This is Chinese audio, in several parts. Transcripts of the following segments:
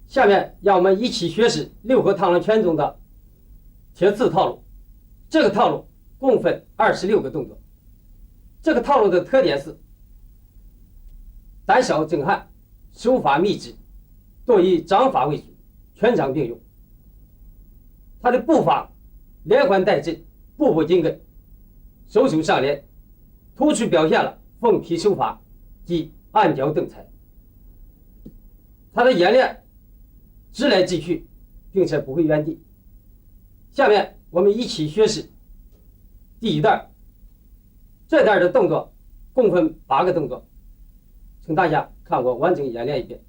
下面让我们一起学习六合螳螂拳中的铁刺套路。这个套路共分26个动作。这个套路的特点是胆小精悍，手法密集，多以掌法为主，拳掌并用。他的步伐连环带劲，步步紧跟，手手相连，突出表现了凤劈手法及按脚蹬踩。他的演练直来直去，并且不会原地。下面我们一起学习第一段。这段的动作共分8个动作，请大家看我完整演练一遍。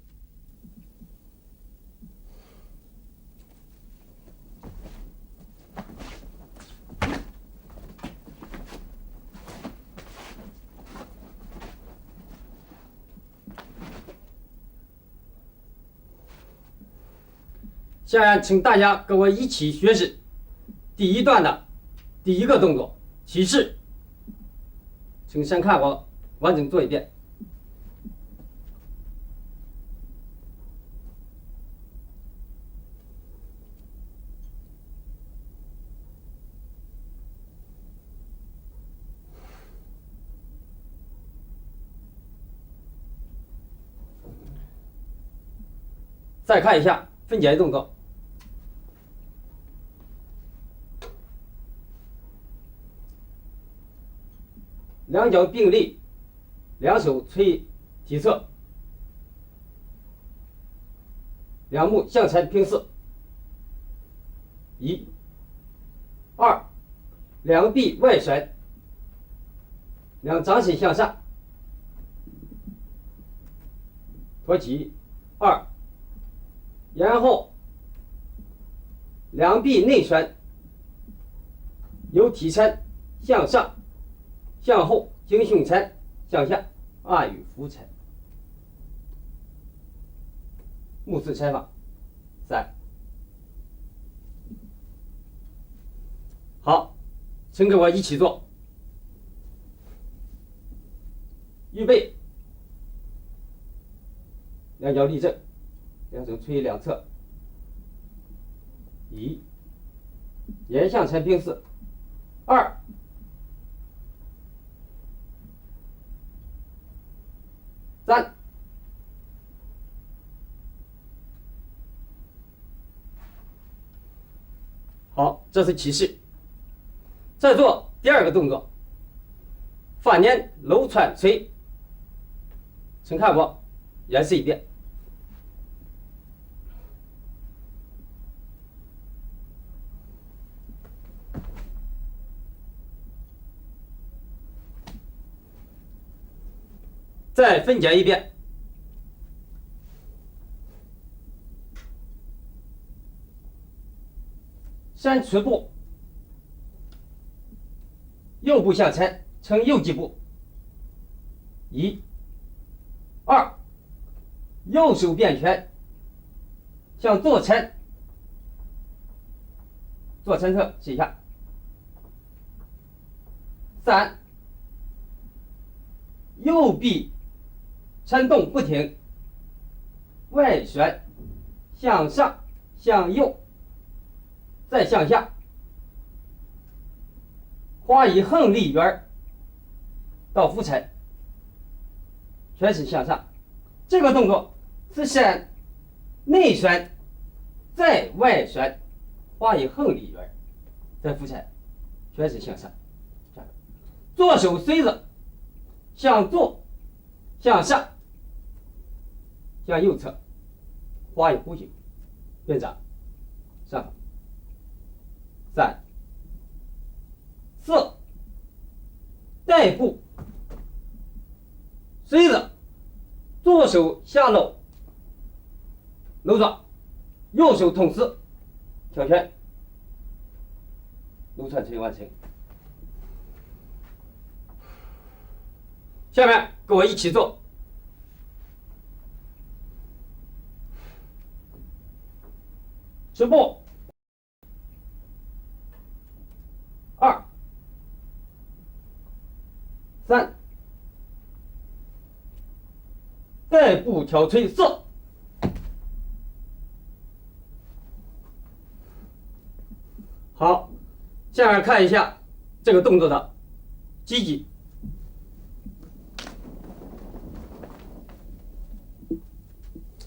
下面请大家跟我一起学习第一段的第一个动作起势，请先看我完整做一遍。再看一下分解动作。两脚并立，两手垂体侧，两目向前平视。1、2，两臂外旋，两掌心向上，托起2，然后两臂内旋，由体前向上。向后经胸前向下按与扶踩，目视前方。3，好，请跟我一起做。预备，两脚立正，两手垂两侧。1，眼向前平视。2，3，好，这是起势。再做第二个动作，反捻搂穿捶，请看我演示一遍。再分解一遍。先持步，右步向前，呈右击步。1、2，右手变拳，向左前，左前侧试一下。3，右臂牵动不停，外旋向上向右，再向下，划以横力圆到扶踩，全身向上。这个动作是先内旋再外旋，划以横力圆再扶踩，全身向上。左手随着向左向上向右侧划以弧形，变掌上方。3、4，带步，随着左手下搂搂抓，右手同时挑拳，搂穿捶完成。下面跟我一起做。持步，2、3，带步挑捶4，好，下面看一下这个动作的积极。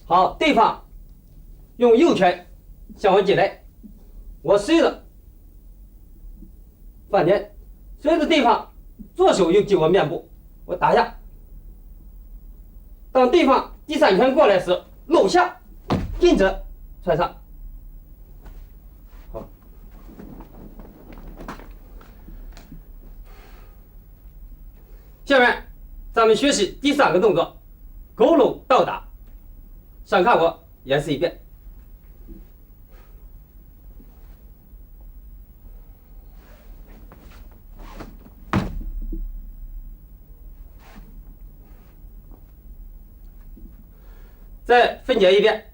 好，对方用右拳向我挤来，我随着反点，随着对方左手又击我面部，我打下。当对方第三拳过来时，搂下，跟着穿上。好，下面咱们学习第3个动作，佝偻倒打。上看我演示一遍。再分解一遍。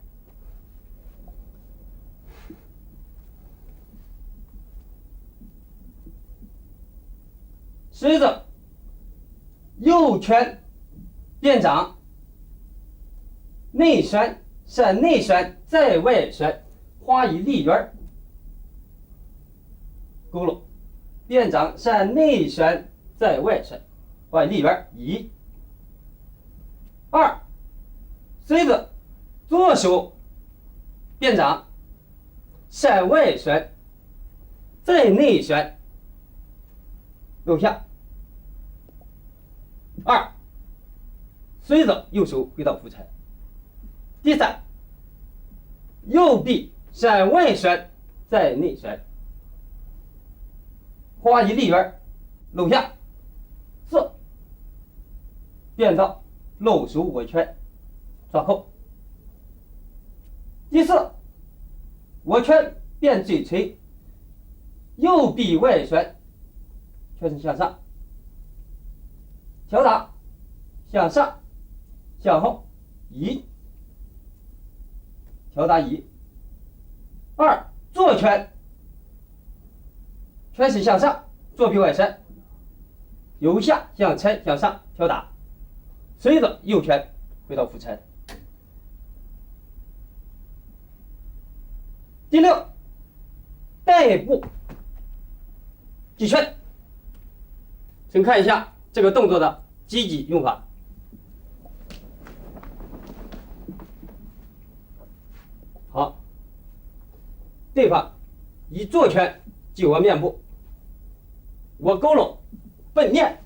随着右拳变掌，内旋闪内旋再外旋，花以力圆，佝偻，变掌闪内旋再外旋，花以力圆1、2。随着左手变掌，闪外旋，再内旋，搂下。2，随着右手回到扶柴。第3，右臂闪外旋，再内旋，花以力圆，搂下。4，变到搂手握拳。抓扣。第4，握拳变嘴锤，右臂外旋，全身向上，挑打，向上，向后1，挑打1。2，左拳，全身向上，左臂外旋，由下向前向上挑打，随着右拳回到扶柴。第6，带步击拳。请看一下这个动作的积极用法。好，对方以左拳击我面部，我佝偻奔面。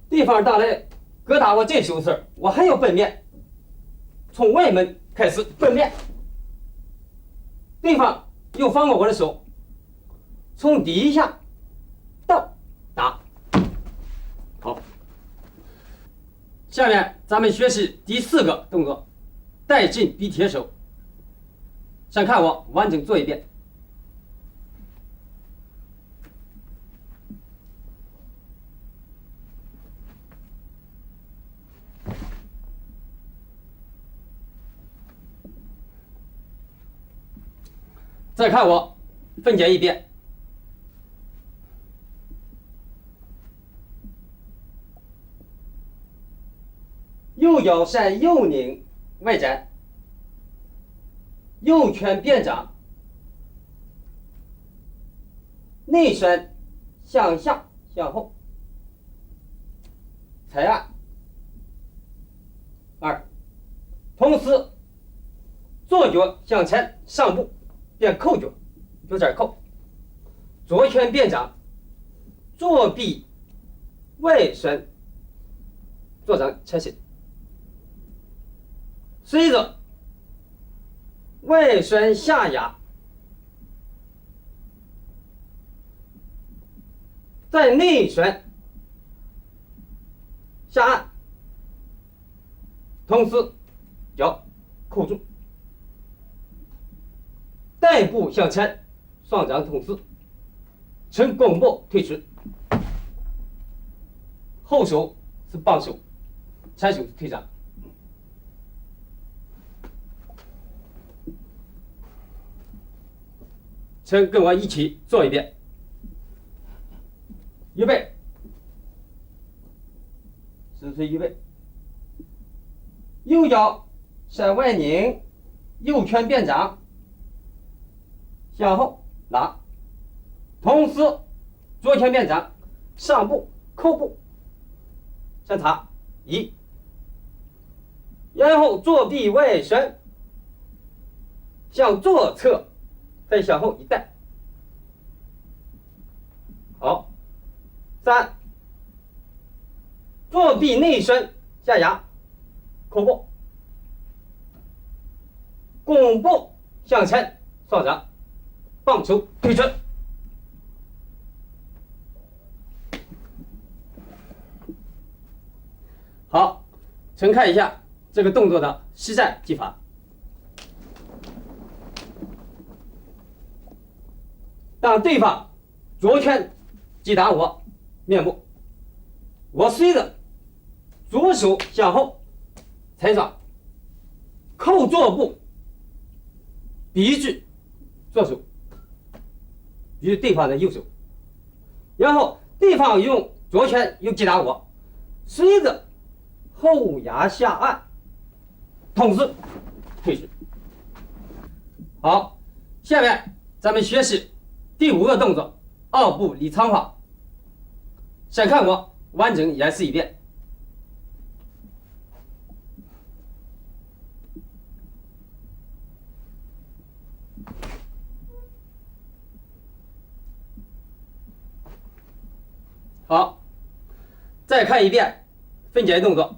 对方打来格打我这手时，我还要奔面，从外门开始奔面。对方又放过我的手，从底下到打。好，下面咱们学习第4个动作，带劲比铁手。先看我完整做一遍。再看我分解一遍。右脚闪右拧外展，右拳变掌，内旋向下向后，踩按2。同时左脚向前上步变扣脚，脚尖扣，左拳变掌，左臂外旋，左掌前伸，随着外旋下压，再内旋下按，同时脚扣住，带步向前，双掌同时，呈弓步推出，后手是绑手，前手是推掌。请跟我一起做一遍。预备，实锤预备。右脚闪外拧，右拳变掌，向后拿，同时左拳面掌，上部扣部，先插1，然后左臂外伸，向左侧再向后一带。好，3，左臂内伸下压，扣部，弓步向前，双掌棒球对准。好，请看一下这个动作的实战技法。当对方左拳击打我面部，我随着左手向后踩抓，扣左部，逼住左手，逼住对方的右手，然后对方用左拳又击打我，随着后压下按，同时退出。好，下面咱们学习第5个动作，2步离仓法。先看我完整演示一遍。好，再看一遍分解动作。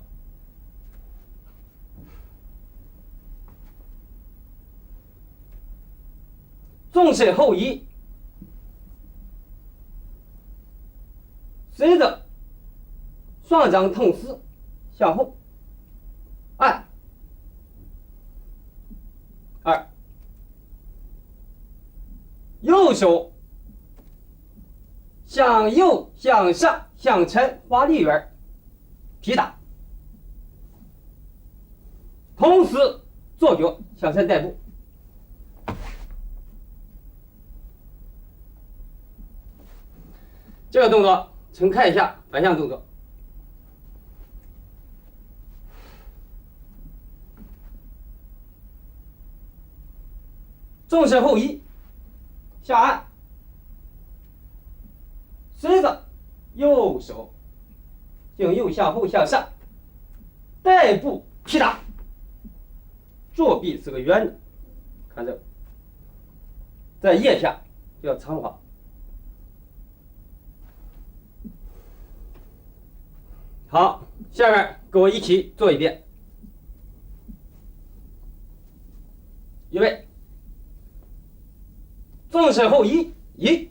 纵身后移，随着双掌同时向后按2，右手向右向上向前划力圆劈打，同时左脚向前带步。这个动作请看一下反向动作。纵身后移，下按，随着右手向右向后向上带步劈打，左臂是个圆的，看这，在腋下叫长划。好，下面跟我一起做一遍。预备，纵身后移，1，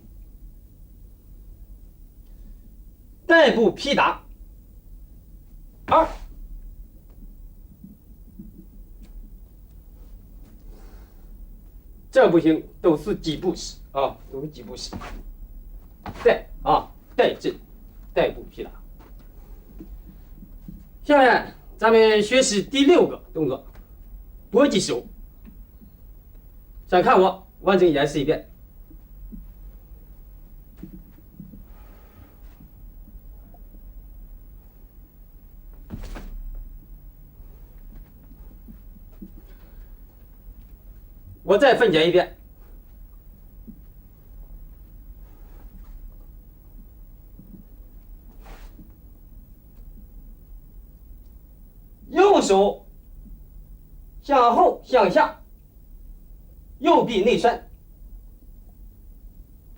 带步劈打，2，这不行，都是几步式啊，都是几步式。带劲，带步劈打。下面咱们学习第6个动作，搏击手。想看我完整演示一遍。我再分解一遍。右手向后向下，右臂内伸，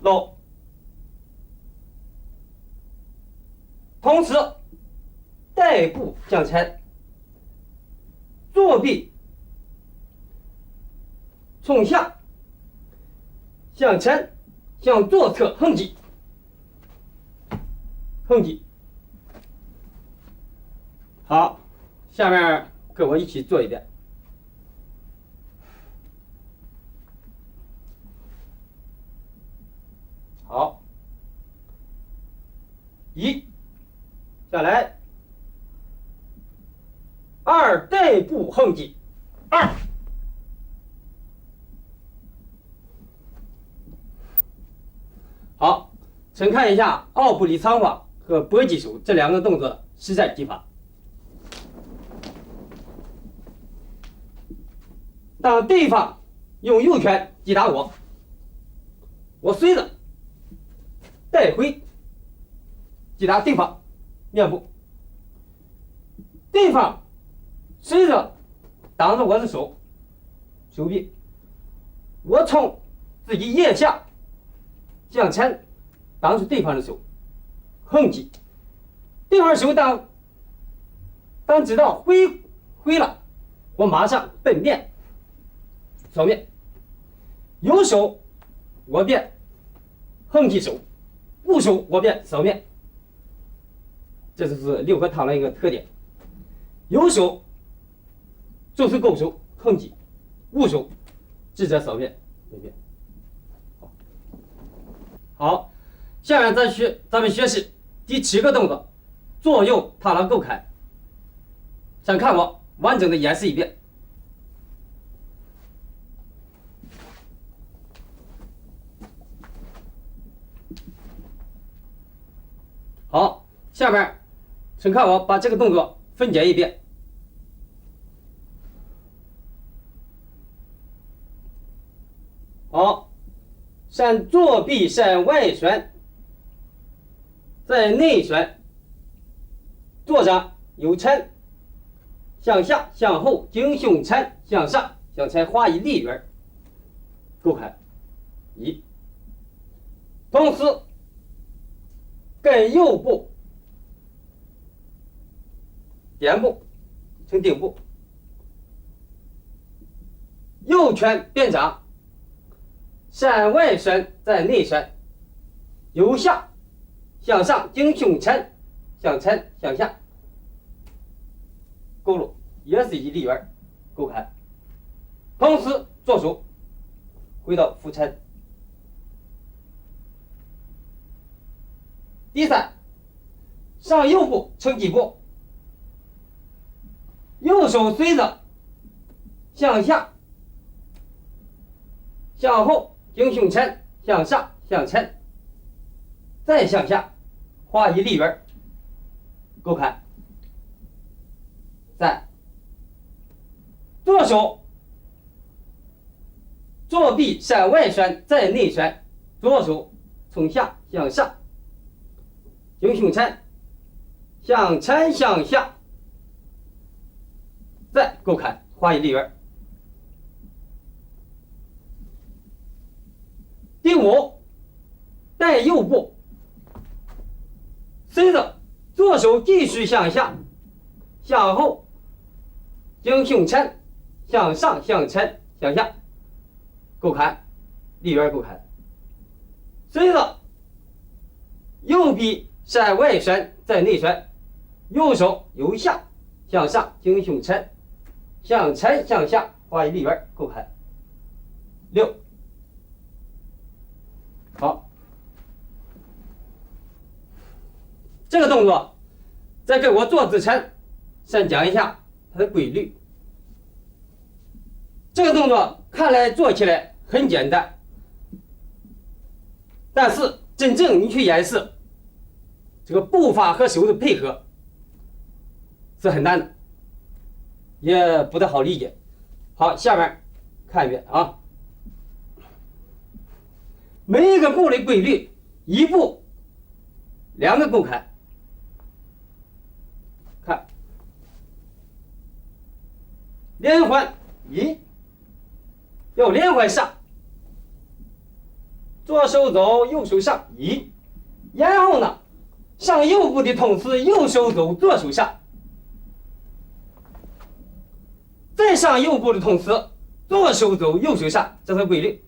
搂，同时带步向前，左臂从下向前向左侧横击，横击。好，下面跟我一起做一遍。好，1，下来，2，带步横击，2。好，请看一下奥布里仓法和搏击手这2个动作的实战技法。当对方用右拳击打我，我随着带回击打对方面部，对方随着挡着我的手臂，我从自己腋下向前挡住对方的手，横击。对方手当知道回了，我马上奔面扫面，有手我便横击手，无手我便扫面。这就是六合螳螂一个特点，有手就是勾手横击，无手直接扫面对面。好，下面咱们学习第7个动作，左右螳螂勾砍。先看我完整的演示一遍。好，下面请看我把这个动作分解一遍。好，闪左臂闪外旋，在内旋，左掌有抻，向下向后经胸抻，向上向前画一立圆，勾砍1。同时跟右部点部成顶部，右拳变掌，闪外旋在内旋，由下向上经胸抻，向前向下勾勒，也是一立圆勾砍。同时左手回到俯抻。第3，上右部成几步，右手随着向下向后经胸抻，向上向前再向下画一立圆勾砍。3，左手左臂闪外旋在内旋，左手从下向上经胸抻，向前向下再勾砍，画一立圆。第5，带右部，随着左手继续向下向后经胸抻，向上向前向下勾砍，立圆勾砍。随着右臂闪外旋在内旋，右手由下向上经胸抻，向前向下画一立圆勾砍。6。好，这个动作在给我做之前先讲一下它的规律。这个动作看来做起来很简单，但是真正你去演示，这个步伐和手的配合是很难的，也不太好理解。好，下面看一遍啊。每一个步的规律，1步2个勾砍。看，连环1，要连环上，左手走，右手上1，然后呢，上右步的同时，右手走，左手上，再上右步的同时，左手走，右手上，这是规律。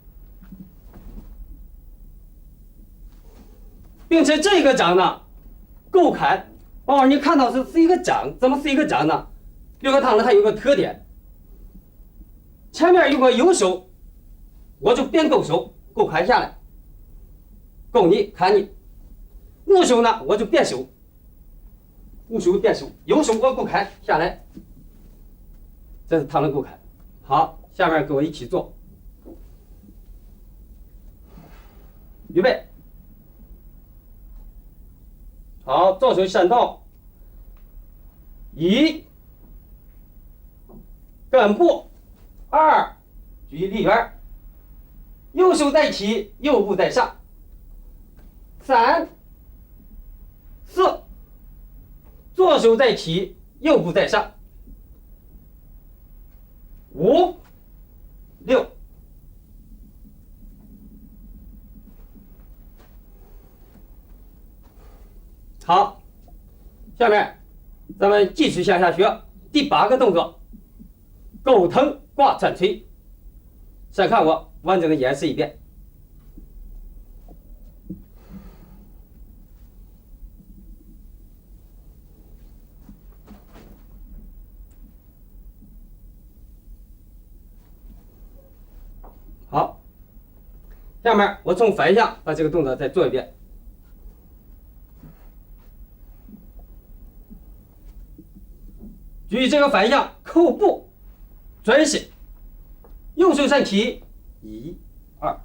并且这个掌呢，勾砍，你看到是一个掌，怎么是一个掌呢？六合螳螂它有个特点，前面有个右手，我就边勾手勾砍下来，勾你砍你；无手呢，我就变手，无手变手，右手我勾砍下来，这是螳螂勾砍。好，下面跟我一起做，预备。好，左手闪到1，跟步2，举立圆右手在起，右步在上。3、4，左手在起，右步在上。5、6。好，下面咱们继续向下学第8个动作，狗藤挂转锤。先看我完整的演示一遍。好，下面我从反向把这个动作再做一遍。注意这个反向扣步转身，右手上提，1、2，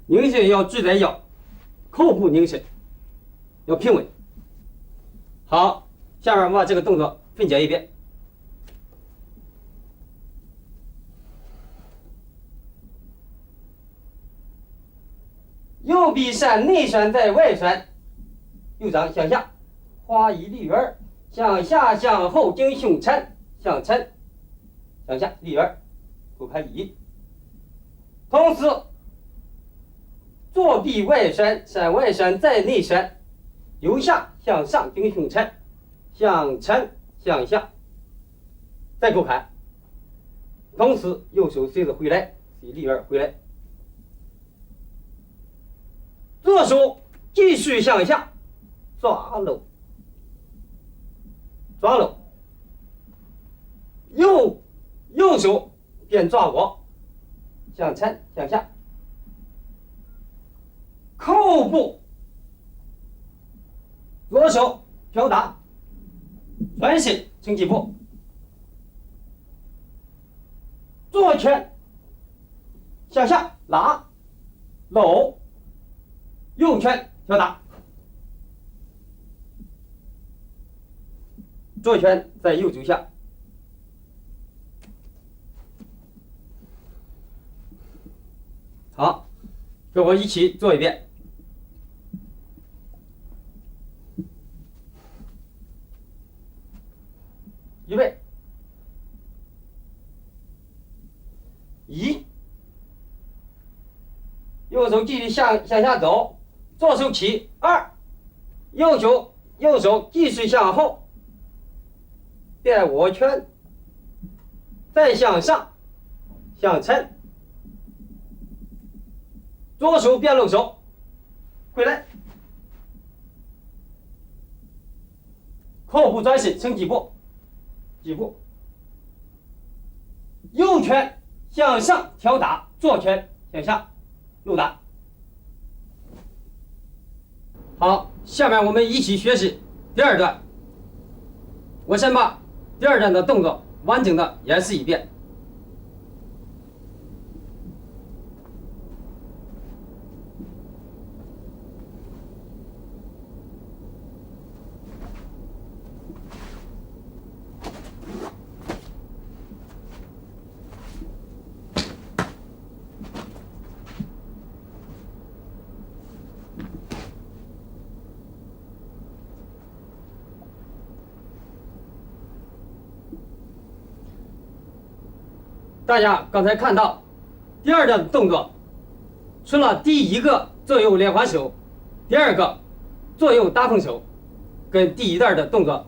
拧身要注在腰，扣步拧身要平稳。好，下面我把这个动作分解一遍。右臂闪内旋在外旋，右掌向下，画一立圆，向下向后经胸抻，向抻，向下立圆，勾开1。同时，左臂外旋，闪外旋在内旋，由下向上经胸抻，向抻向下，再勾开。同时，右手随着回来，随立圆回来。左手继续向下抓搂，抓搂，右手边抓过，向抻向下，扣步，左手挑打，转身撑起步，左拳向下拉搂。右拳挑打，左拳在右肘下。好，跟我一起做一遍。预备，1，右手继续向下走。左手起，2，右手继续向后，变握拳，再向上，向抻，左手变搂手，回来，扣步转身撑几步，右拳向上挑打，左拳向下搂打。好，下面我们一起学习第2段。我先把第2段的动作完整的演示一遍。大家刚才看到第2段动作，除了第1个左右连环手，第2个左右大凤手跟第1段的动作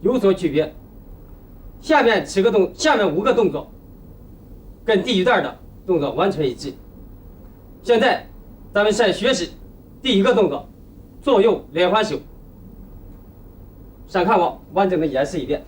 有所区别。下面5个动作跟第1段的动作完全一致。现在咱们先学习第1个动作，左右连环手。先看我完整的演示一遍。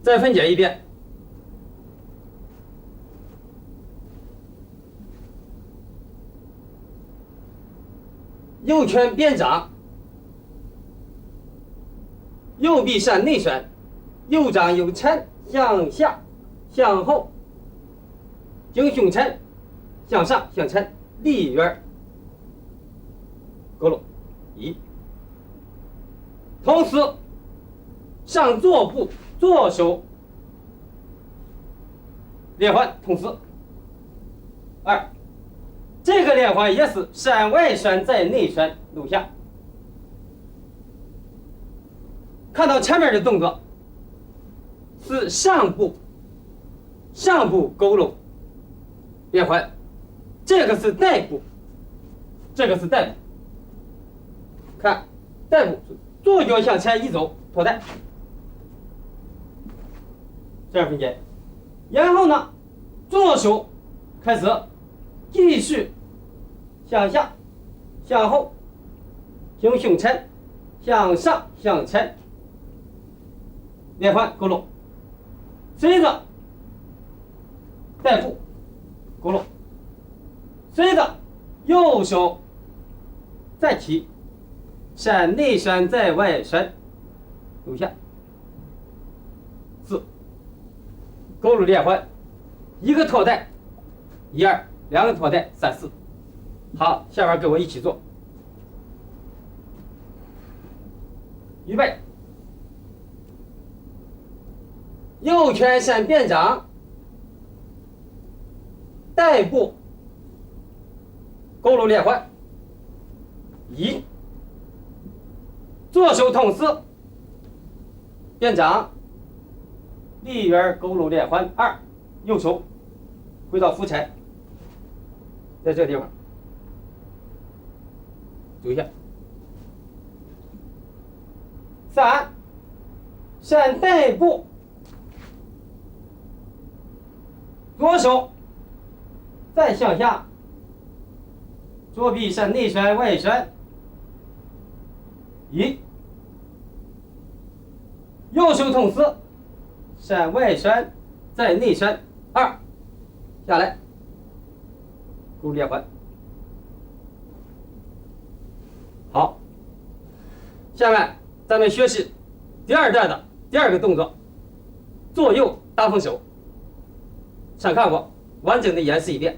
再分解一遍。右拳边掌，右臂闪内旋，右掌有抻向下、向后，经胸沉，向上、向前，立圆勾拢一。同时，上坐步，左手连环同时。二，这个连环也是山外旋在内旋录下。看到前面的动作是上部勾拢连环，这个是带部，这个是带部。看带部，左脚向前一走，拖带，这样分解。然后呢，左手开始继续向下、向后，行胸沉，向上、向前，连环勾拢，随着带步勾拢，随着右手再提，闪内旋在外旋，录下。四，勾拢连环，一个拖带，一二，两个拖带，三四。好，下边跟我一起做。预备，右拳闪变掌，带步勾拢连环，一，左手同时变掌，立圆勾拢连环，二，右手回到浮沉，在这个地方注意一下。三，闪带步，左手再向下，左臂闪内旋外旋，一，右手同时闪外旋再内旋，二，下来勾拢连环。好，下面咱们学习第二段的第二个动作，左右大风手。上看过，完整的演示一遍。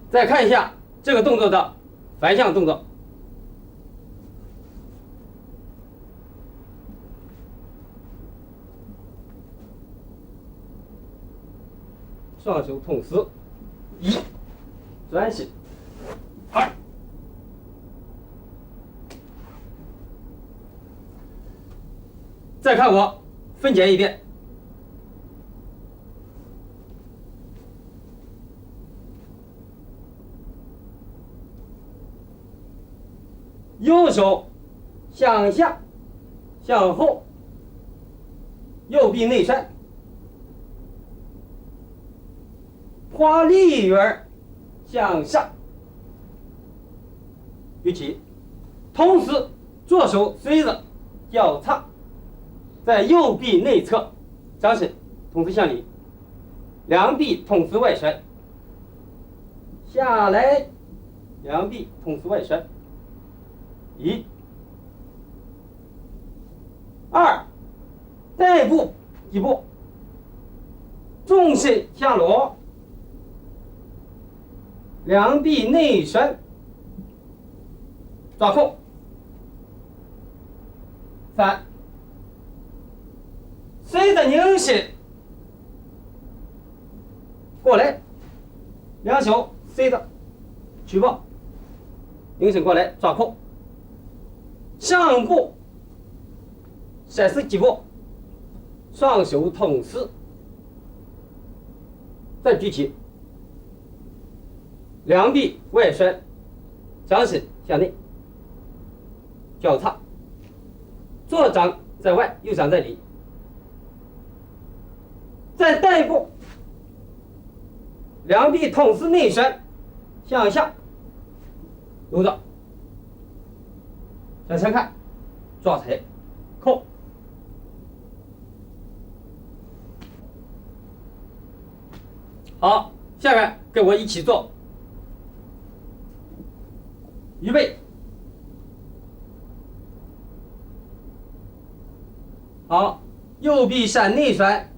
再看一下这个动作的反向动作。双手同时，一，转身，二，再看我分解一遍。右手向下、向后，右臂内旋，花立圆向上，举起，同时左手随着脚叉，在右臂内侧掌身同时向里，两臂同时外旋，下来，两臂同时外旋。一，二，带步一步，纵身向落，两臂内旋，抓扣。三，随着拧身过来，两手随着举报，拧身过来抓扣。上步30几步，双手同时，再举起，两臂外旋，掌身向内，交叉，左掌在外，右掌在里，再带步，两臂同时内旋，向下，揉到。向前看，抓踩，扣，好，下面跟我一起做。预备。好，右臂闪内旋，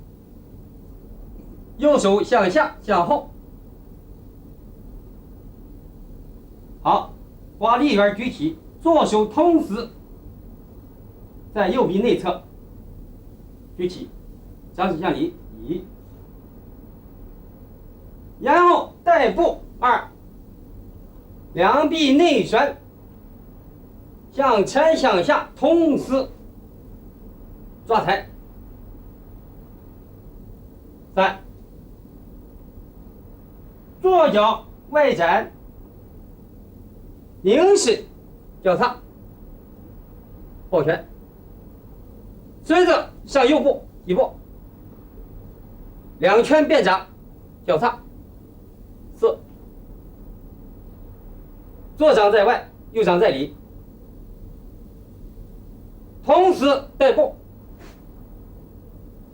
右手向下向后。好，把力圆举起，左手同时在右臂内侧举起，掌心向里1，然后带步2，两臂内旋，向前向下同时抓踩3，左脚外展，凝视脚踏抱拳，随着上右步1步，两拳变掌脚踏4，左掌在外，右掌在里，同时带步，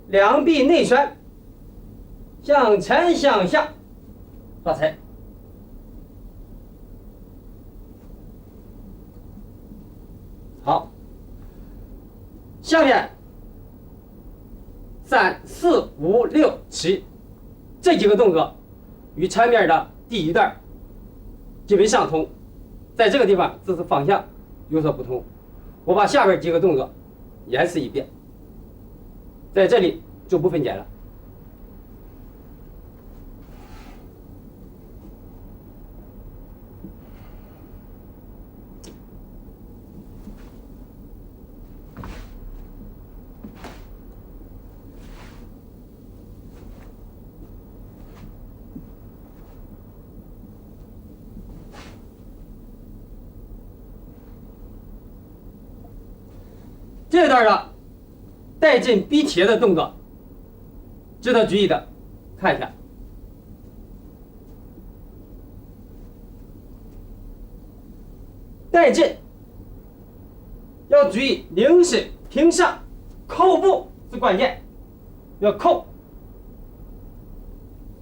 两臂内旋，向前向下抓踩。好，下面3、4、5、6、7这几个动作与前面的第一段基本相同，在这个地方只是方向有所不同。我把下边几个动作演示一遍，在这里就不分解了。这段的带进逼切的动作，值得注意的，看一下。带进要注意凝视平上，扣部是关键，要扣，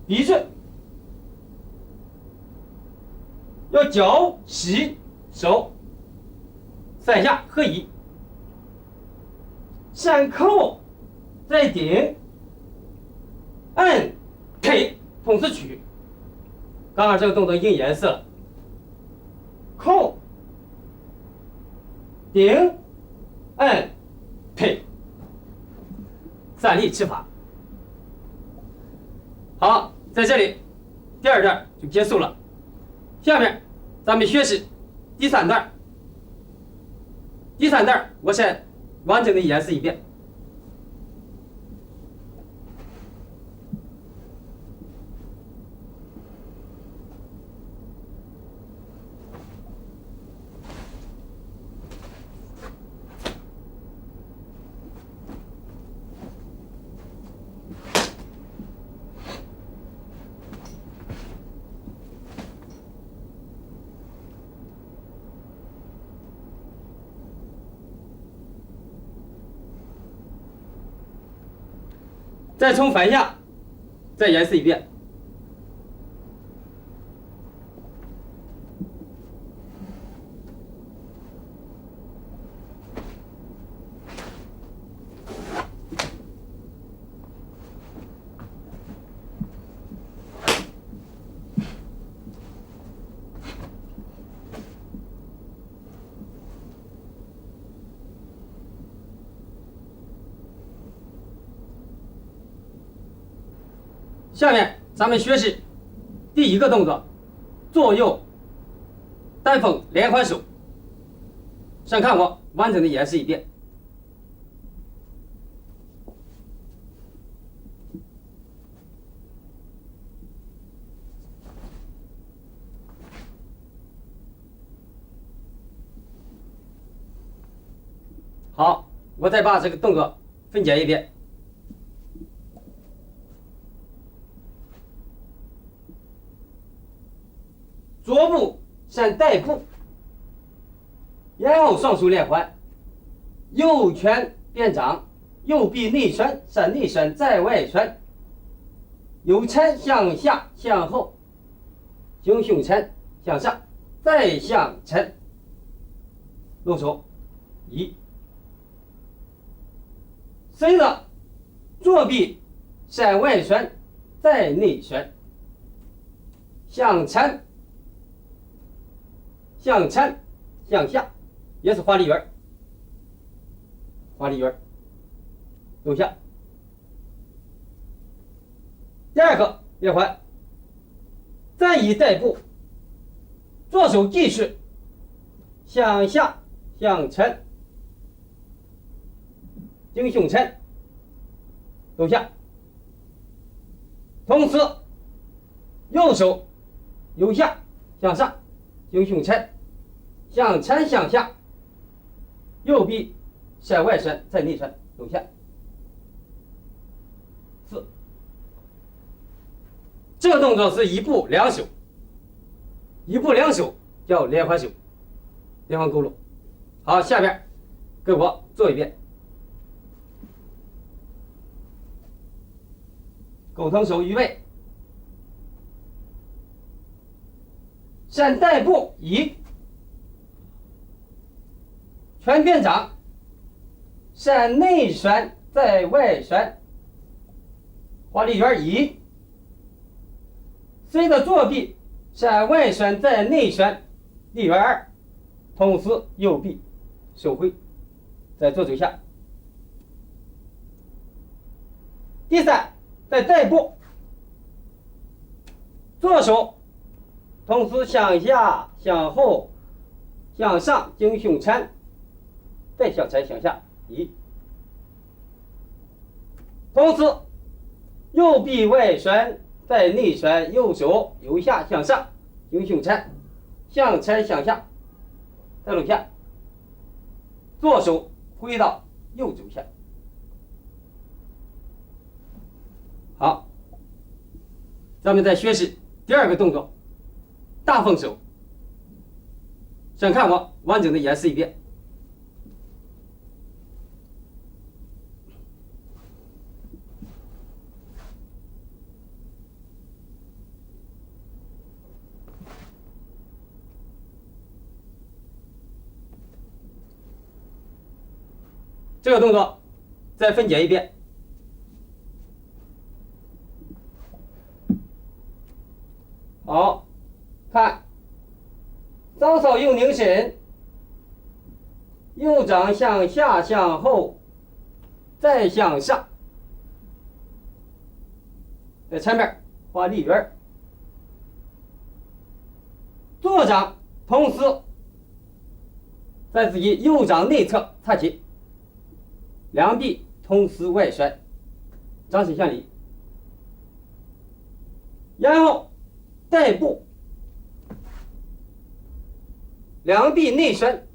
逼顺，要脚膝手3下合一。先扣，再顶，摁，推，同时取。刚刚这个动作已经演示了，扣、顶、摁、推，3力吃法。好，在这里第2段就结束了。下面咱们学习第3段。第3段我先完整的演示一遍。再从反下再演示一遍。下面咱们学习第1个动作，左右单峰连环手。先看我完整的演示一遍。好，我再把这个动作分解一遍。左步先带步，然后双手连环，右拳变掌，右臂内旋，闪内旋，在外旋，由前向下向后，经胸前向上，再向前，露手1。随着左臂向外旋，再内旋，向前向前向下，也是花梨圆，花梨圆，留下。第二个连环，再以带步，左手继续向下向前，经胸前留下，同时右手由下向上，经胸前向前向下，右臂向外旋再内旋留下。4。这个动作是一步两手，一步两手叫连环手，连环勾搂。好，下边跟我做一遍。狗腾手预备，闪带步1，全边掌，闪内旋再外旋，花梨圆1。随着左臂闪外旋再内旋，梨圆2，同时右臂收回，在左手下。第3，再带步，左手同时向下向后向上经胸前，再向前向下1，同时右臂外旋再内旋，右手由下向上经胸前向前向下，再落下，左手回到右手下。好，咱们再学习第二个动作，大凤手。想看我完整的演示一遍。这个动作再分解一遍。好，看，稍稍右拧身，右掌向下向后，再向上，在前面画梨圆，左掌同时在自己右掌内侧擦起，两臂同时外旋，掌心向里，然后带步，两臂内旋，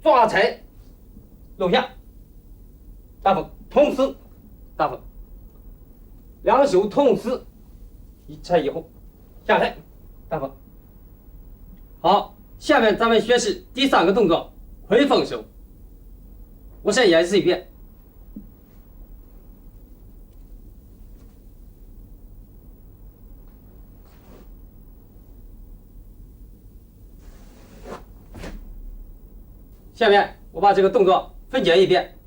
抓踩落下，大风，同时大风，两手同时一踩以后下来大风。好，下面咱们学习第3个动作，回风手。我再演示一遍。下面我把这个动作分解一遍。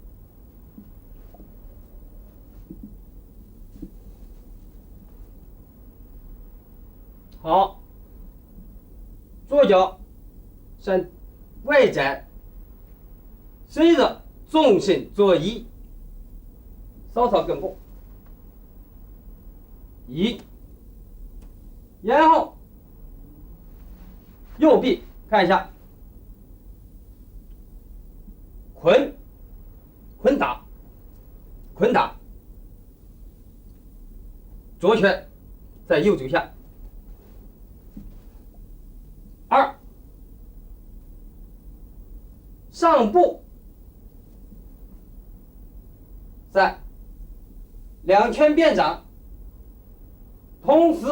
好，左脚向外展，随着纵身左移，稍稍跟步1，然后右臂看一下，捆打，左拳在右肘下，2，上步，3，两拳变掌，同时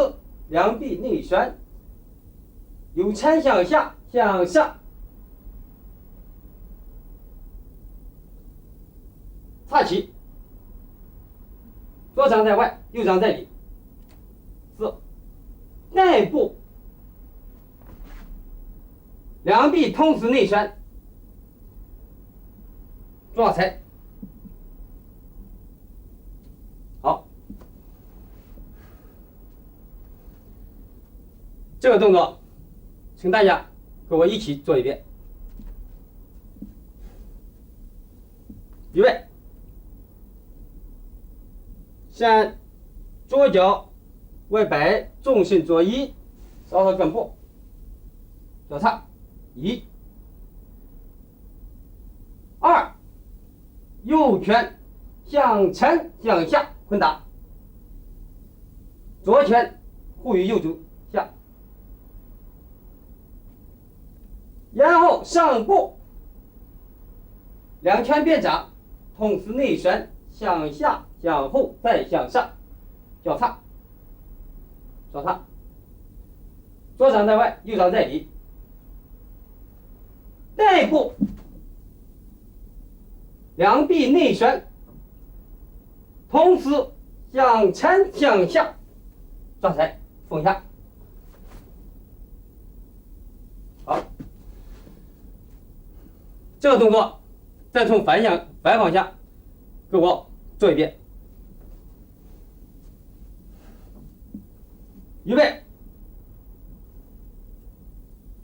两臂内旋，由前向下向上，擦起，左掌在外，右掌在里。4，带步，两臂同时内旋，抓踩。好，这个动作，请大家跟我一起做一遍。预备，先左脚外摆，重心左移，稍稍跟步，交叉，1、2，右拳向前向下捆打，左拳护于右肘下，然后上步，两拳变掌，同时内旋，向下向后再向上，交叉，双叉，左掌在外，右掌在里，带步，两臂内旋，同时向前向下抓踩封下。好，这个动作再从反方向给我做一遍。预备，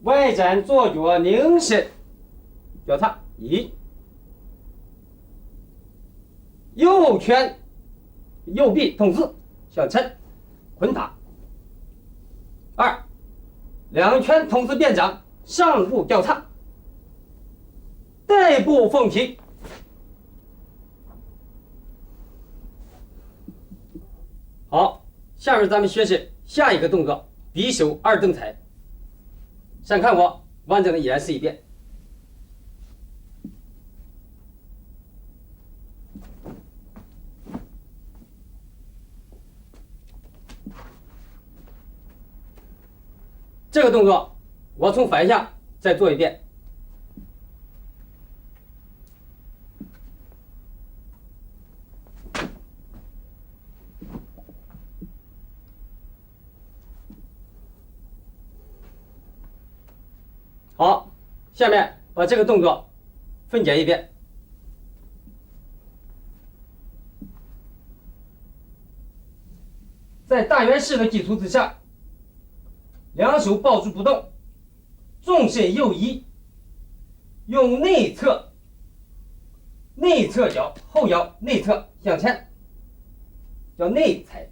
外展左脚拧身，交叉，1，右拳右臂同时向前捆打，2，两拳同时变掌，上步交叉，带步凤平。好，下面咱们学习下一个动作，匕首二蹬踩。先看我完整的演示一遍。这个动作我从反向再做一遍。好，下面把这个动作分解一遍。在大圆式的基础之上，两手抱住不动，纵身右移，用内侧脚后腰内侧向前，叫内踩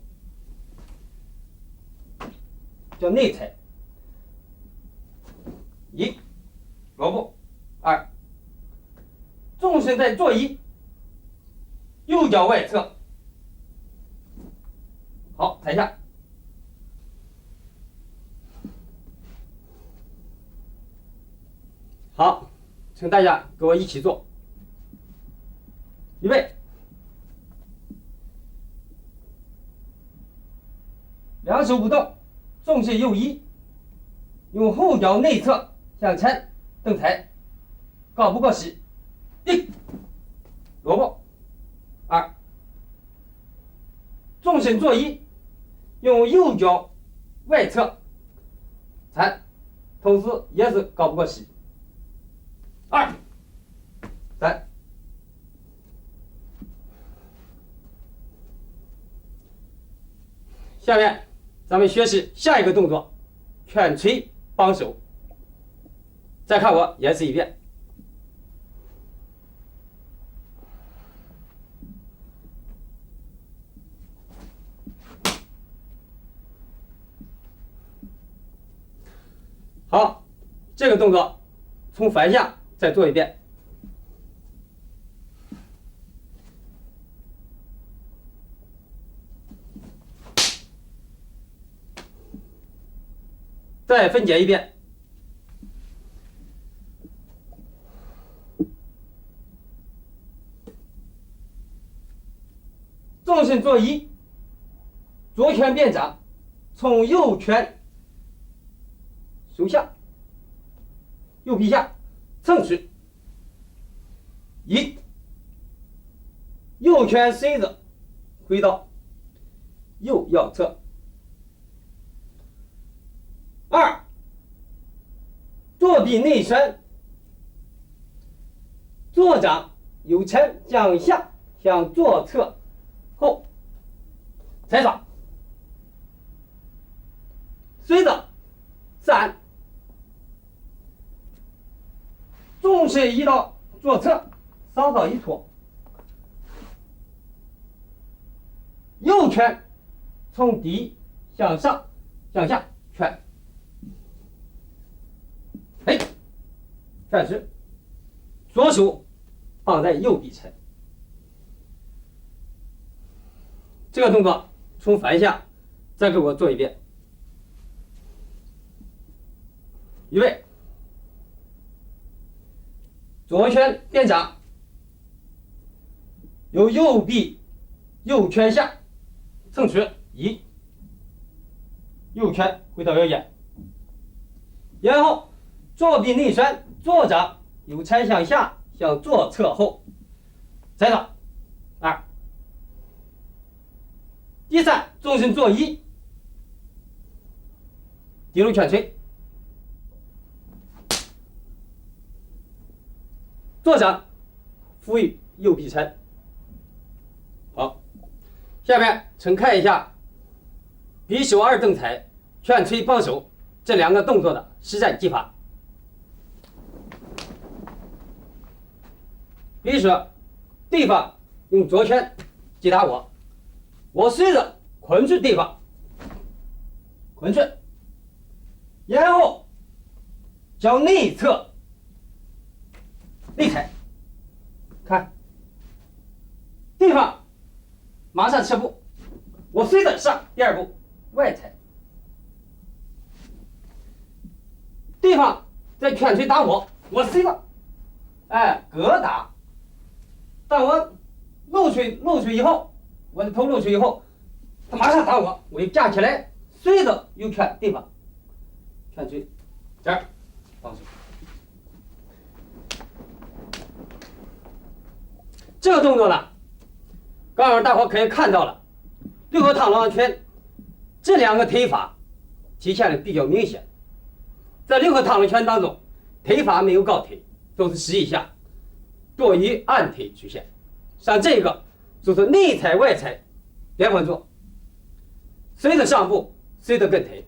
，1，萝卜，2，纵身在左移，右脚外侧，好，踩下。好，请大家跟我一起做。预备，两手不动，纵身右移，用后脚内侧向前蹬踩，高不过膝，1，萝卜，2，纵身左移，用右脚外侧踩，同时也是高不过膝，2、3。下面咱们学习下一个动作，拳捶帮手。再看我演示一遍。好，这个动作从反向再做一遍。再分解一遍。纵身左移，左拳变掌，从右拳手下，右臂下蹭去，1，右拳随着回到右腰侧。2，左臂内伸，左掌由沉向下向左侧后踩抓。随着3，重心移到左侧，稍稍一托，右拳从底向上向下拳，拳时左手放在右臂前。这个动作从反下再给我做一遍。预备，左拳点掌，由右臂右拳下蹭取1，右拳回到腰间，然后左臂内伸，左掌由沉向下向左侧后踩抓2。第3，纵身做1，低入拳捶，左掌扶于右臂前。好，下面请看一下匕首2正踩、拳捶帮手这2个动作的实战技法。比如说，对方用左拳击打我，我随着捆住对方，捆住，然后向内侧内踩，看，对方马上撤步，我随着上第2步外踩，对方在拳捶打我，我随着格打，当我露出以后，我的头露出以后，他马上打我，我就架起来，随着右拳对方拳捶这儿放手。这个动作呢，刚刚大伙可以看到了，六合螳螂拳这2个推法体现的比较明显。在六合螳螂拳当中，推法没有高推，都是实一下，多以暗推出现。像这个就是内踩外踩连环做，随着上步，随着跟推，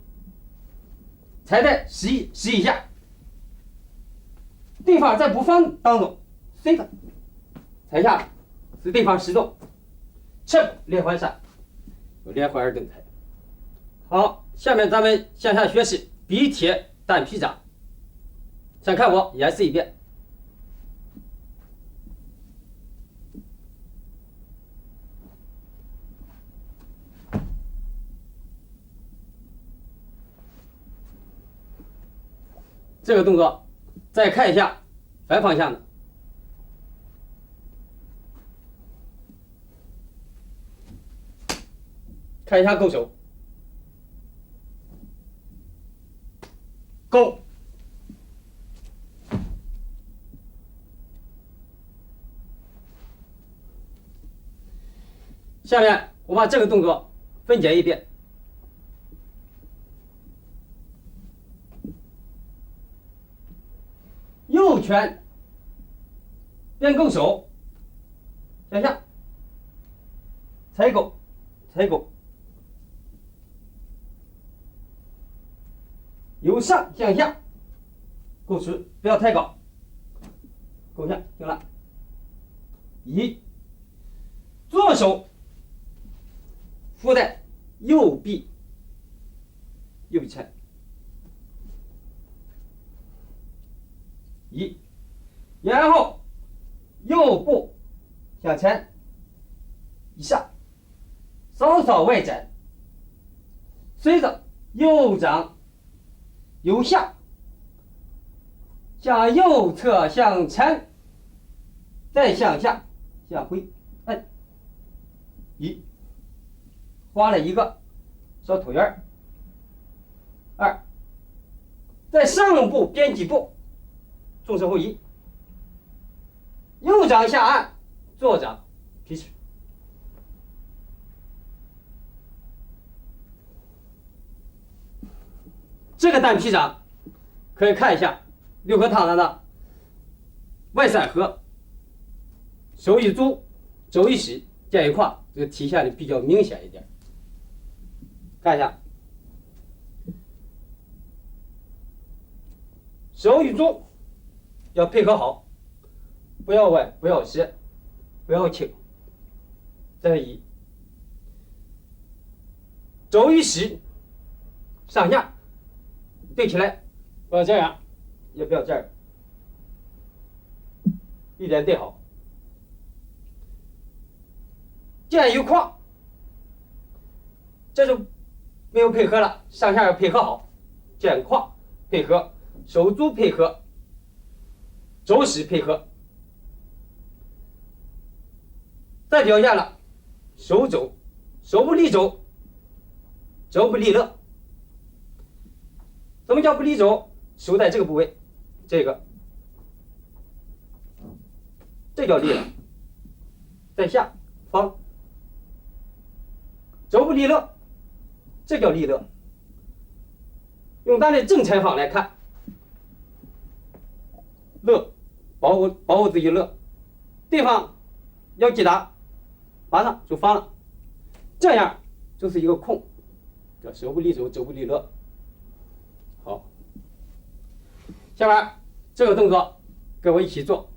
踩在十一下，对方在不放当中，随着踩下，使对方失动，撤步连环3，有连环2正踩。好，下面咱们向下学习笔铁单劈掌，先看我演示一遍。这个动作再看一下反方向的，看一下勾手，勾，下面我把这个动作分解一遍。右拳边勾手向下踩勾，踩勾，由上向下勾出，不要太高，勾下行了。左手扶在右臂前，然后右步向前一下，稍稍外展，随着右掌由下向右侧向前，再向下向回摁，画了一个小椭圆。2，在上部边几步，纵身后移，右掌下按，左掌劈取。这个单皮上可以看一下六合螳螂的外三合、手与足、肘与膝见一块，这个体现的比较明显一点。看一下，手与足要配合好，不要歪，不要斜，不要倾。这是一。肘与膝上下对起来，不要这样，也不要这样，一点对好。见一块，这就没有配合了，上下要配合好，见块配合，手足配合，肘膝配合。再表现了手肘，手不离肘，肘不离肋。怎么叫不离肘？手在这个部位，这叫离了，在下方。肘不离肋，这叫离肋。用咱的正裁方来看，肋保护自己肋，对方要击打，马上就放了，这样就是一个空，叫手不离肘，肘不离肋。好，下面这个动作跟我一起做。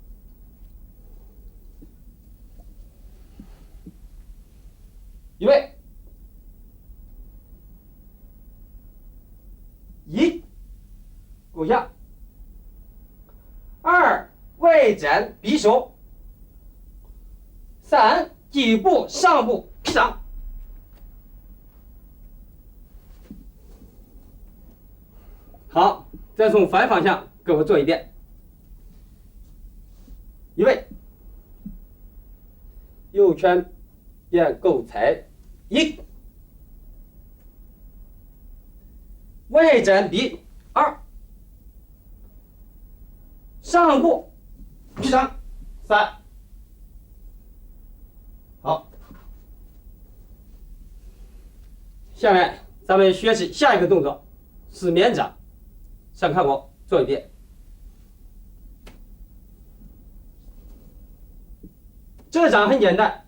预备，一，骨下；二，外展匕首；三，底部上部劈掌。好，再从反方向给我做一遍。预备，右拳变勾踩，一，外展匕，二，上部劈掌，三。好，下面咱们学习下一个动作，四面掌。上看我做一遍。这掌很简单，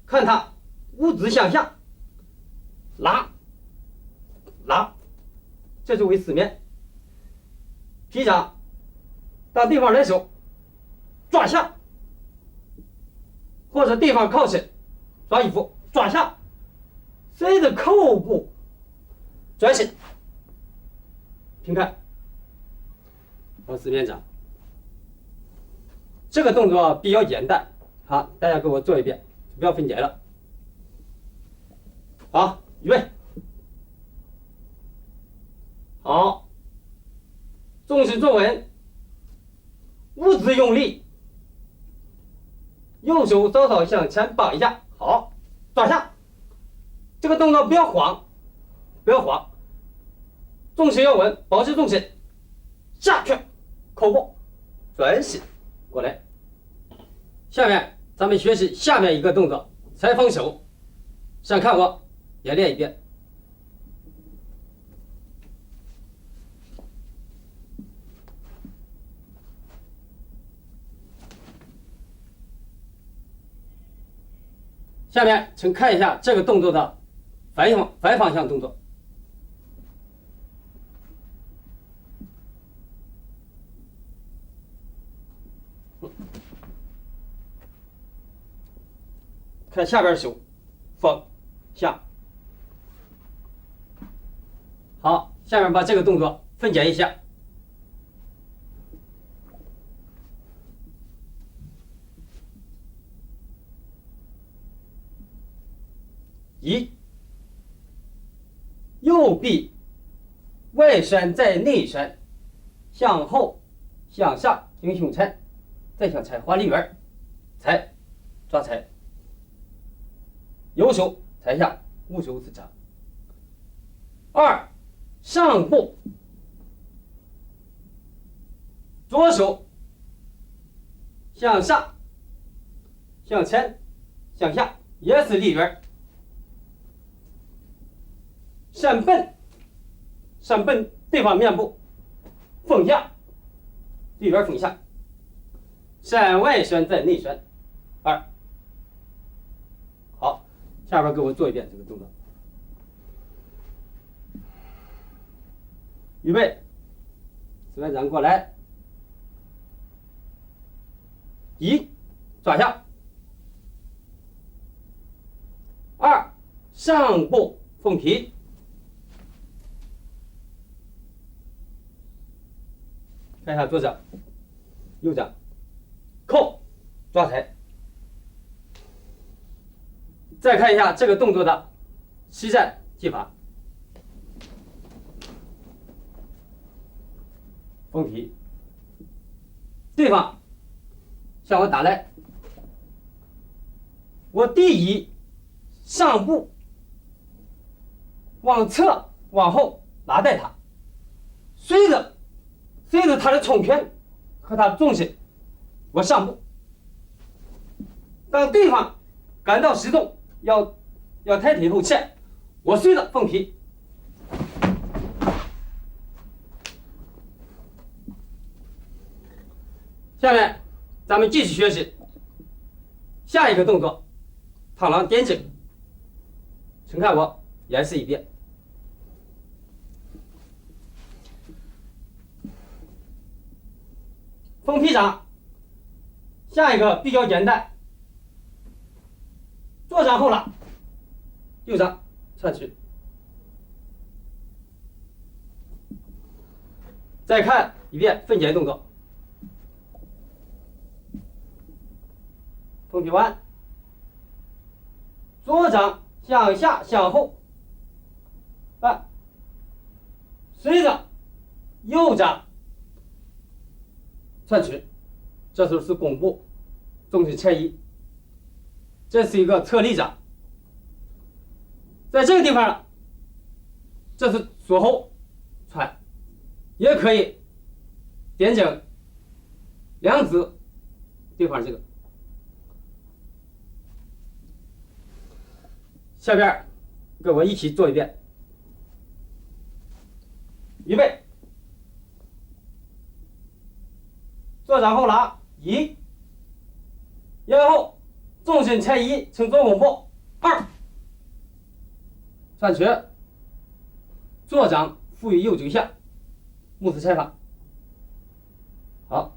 看它五指向下拉，这就为四面。劈掌，当对方来手抓下，或者对方靠身抓衣服抓下，随着扣部转身。平看，和四面掌，这个动作比较简单。好，大家给我做一遍，不要分解了。好，预备，好，重心坐稳，五指用力，右手稍稍向前绑一下，好，抓下。这个动作不要慌，重心要稳，保持重心，下去，扣步，转身过来。下面咱们学习下面一个动作，裁缝手，上看我，也练一遍。下面请看一下这个动作的反方向动作。看下边手，放下。好，下面把这个动作分解一下。一，右臂外旋在内旋，向后向上行胸踩，再向踩花里圆，踩抓踩。右手踩下，无手自掌。二，上步，左手向上、向前、向下，也是立圆。闪奔，上奔对方面部，风下，对边风下，闪外旋再内旋，2。好，下边给我做一遍这个动作。预备，旋转过来，1，抓下，2，上步凤皮，看一下左掌，右掌，扣，抓踩。再看一下这个动作的实战技法。凤皮，对方向我打来，我第一上步往侧往后拉带他，随着他的冲拳和他的重心，我上步。当对方感到失重要抬腿后欠，我随着凤皮。下面咱们继续学习下一个动作，螳螂点睛。请看我演示一遍。凤皮掌，下一个比较简单，左掌后拉，右掌窜取。再看一遍分解动作。凤皮弯，左掌向下向后，随着右掌窜取，这时候是弓步，重心前移，这是一个侧立掌。在这个地方，这是锁后窜，也可以点睛两指对方这个。下边跟我一起做一遍。预备，左掌后拉，1，然后重心前移，呈左弓步，2，窜瘸，左掌负于右肘下，目视前方。好，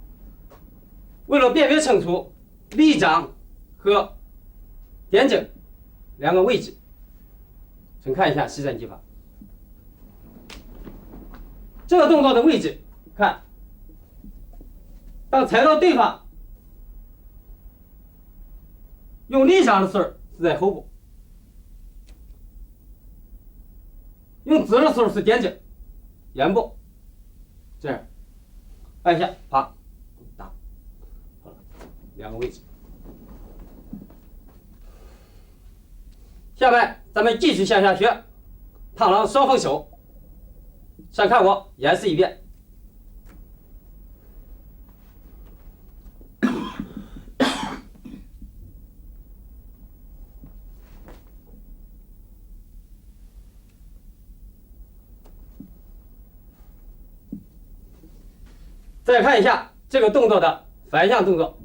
为了辨别清楚立掌和点睛两个位置，请看一下实战技法。这个动作的位置，看，当踩到对方用立掌的时候是在后部，用指的时候是点睛，眼部，这样按下，啪，打，好了，两个位置。下面咱们继续向下学螳螂双凤手。先看我演示一遍。再看一下这个动作的反向动作。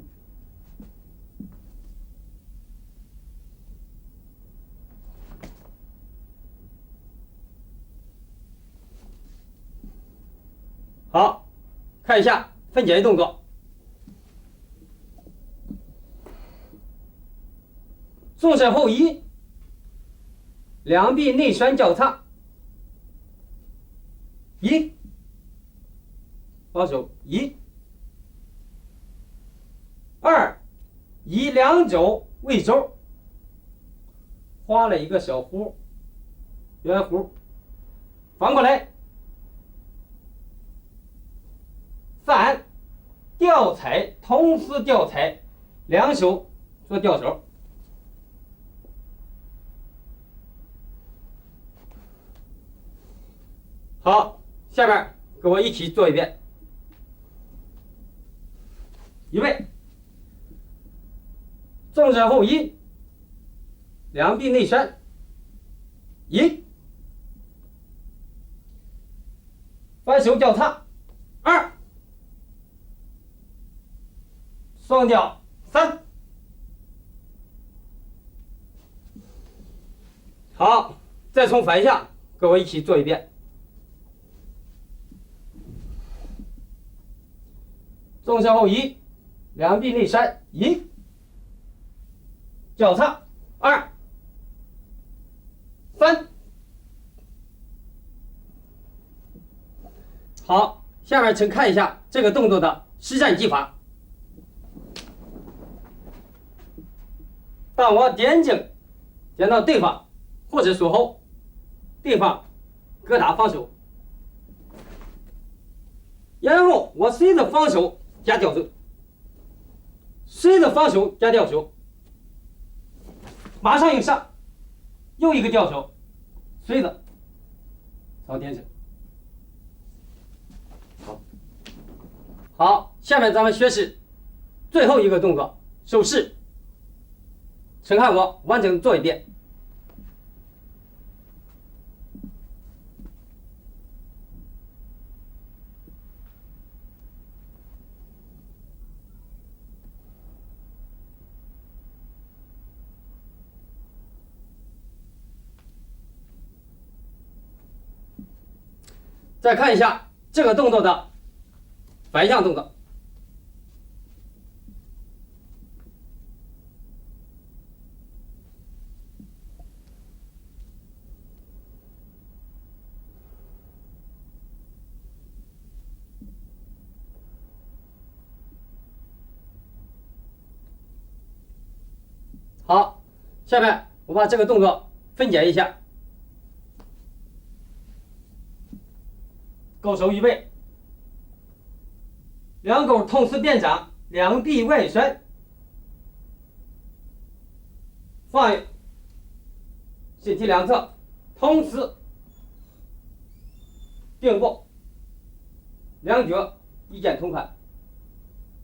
好，看一下分解动作。纵身后移，两臂内旋交叉，1，保守1，2，以两肘为轴，画了一个小弧，圆弧，翻过来。3，吊踩，同时吊踩，两手做吊手。好，下面跟我一起做一遍。预备，纵身后移，两臂内旋，1，两手交叉，2，双脚3。好，再从反向，跟我一起做一遍。纵向后移，两臂内旋1，交叉2、3。好，下面请看一下这个动作的实战技法。当我点睛点到对方或者锁后，对方各打防守，然后我随着防守加吊手，随着防守加吊手，马上又上，又一个吊手，随着朝点睛。好，下面咱们学习最后一个动作，手势。请看我完整做一遍。再看一下这个动作的反向动作。好，下面我把这个动作分解一下。勾手预备，两勾同时变掌，两臂外旋，放于身体两侧，同时并握，两脚一肩同宽，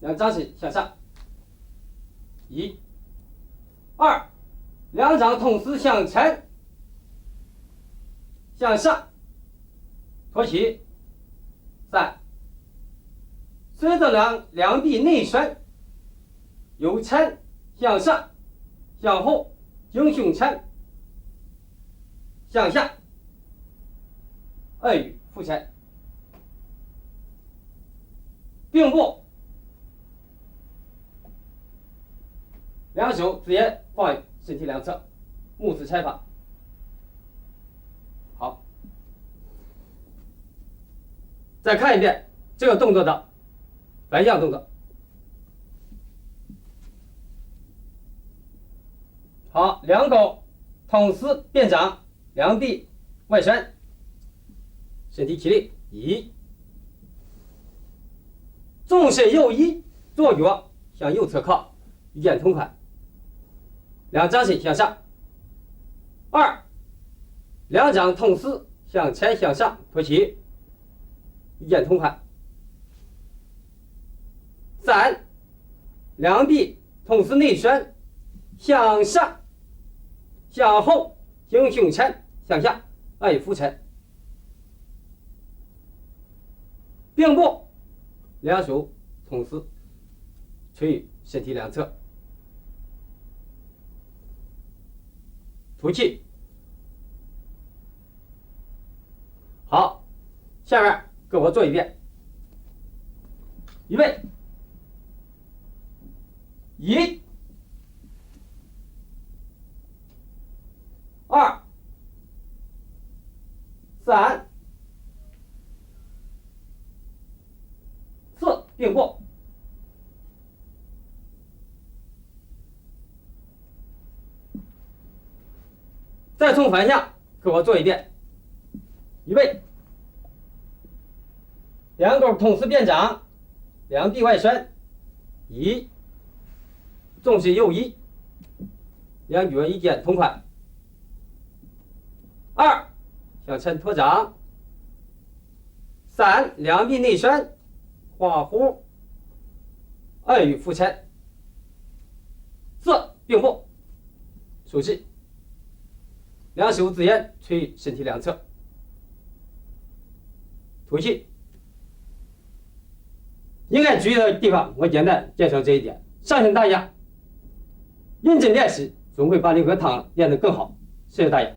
两掌心向上，1、2，两掌同时向前向上托起，3，随着两臂内旋，由前向上向后，经胸前向下，二语腹前，并握，两手直接放于身体两侧，目视前方。好，再看一遍这个动作的反向动作。好，两勾同时变掌，两臂外旋，身体起立，1，纵身右移，左脚向右侧靠，一肩同宽，两掌心向上，2，两掌同时向前向上托起，一肩同宽，3，两臂同时内旋，向上向后，经胸前向下，二语腹前，并握，两手同时垂于身体两侧，吐气。好，下面跟我做一遍。预备，1、2、3、4，并握。再从反向跟我做一遍。预备，两勾同时变掌，两臂外旋，1，纵身右移，两脚一肩同宽，2，向前托掌，3，两臂内旋，画弧，二语腹前，4，并握，手势，两手自沿垂于身体两侧，吐气。应该注意的地方，我简单介绍这一点，相信大家认真练习，总会把六合汤练得更好。谢谢大家。